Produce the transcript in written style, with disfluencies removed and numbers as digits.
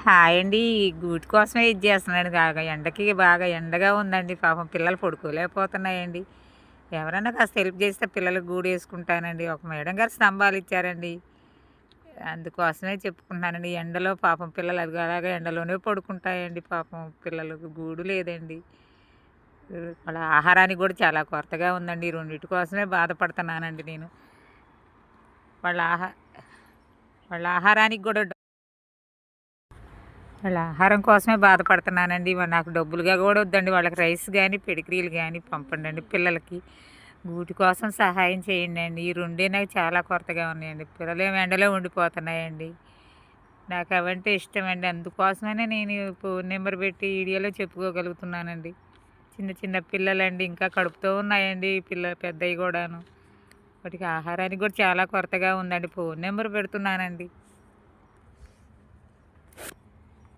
Hi అండి. గూటి కోసమే ఇది చేస్తున్నానండి. బాగా ఎండకి బాగా ఎండగా ఉందండి. పాపం పిల్లలు పడుకోలేకపోతున్నాయండి. ఎవరైనా కాస్త హెల్ప్ చేస్తే పిల్లలకి గూడేసుకుంటానండి. ఒక మేడం గారు స్తంభాలు ఇచ్చారండి. అందుకోసమే చెప్పుకుంటున్నానండి. ఎండలో పాపం పిల్లలు అదిగో అలాగా ఎండలోనే పడుకుంటాయండి పాపం పిల్లలకు గూడు లేదండి. వాళ్ళ ఆహారానికి కూడా చాలా కొరతగా ఉందండి. ఈ రెండిటి కోసమే బాధపడుతున్నానండి నేను. వాళ్ళ ఆహా వాళ్ళ ఆహారానికి కూడా వాళ్ళ ఆహారం కోసమే బాధపడుతున్నానండి. మరి నాకు డబ్బులుగా కూడా వద్దండి. వాళ్ళకి రైస్ గానీ, పెడిగ్రీలు గానీ పంపండండి పిల్లలకి. గూటి కోసం సహాయం చేయండండి. ఈ రెండే నాకు చాలా కొరతగా ఉన్నాయండి. పిల్లలేమో ఎండలో ఉండిపోతున్నాయండి. నాకు అవంటే ఇష్టమండి. అందుకోసమనే నేను ఫోన్ నెంబర్ పెట్టి వీడియోలో చెప్పుకోగలుగుతున్నానండి. చిన్న చిన్న పిల్లలండి. ఇంకా కడుపుతో ఉన్నాయండి పెద్దయి కూడాను. వాటికి ఆహారానికి కూడా చాలా కొరతగా ఉందండి. ఫోన్ నెంబర్ పెడుతున్నానండి.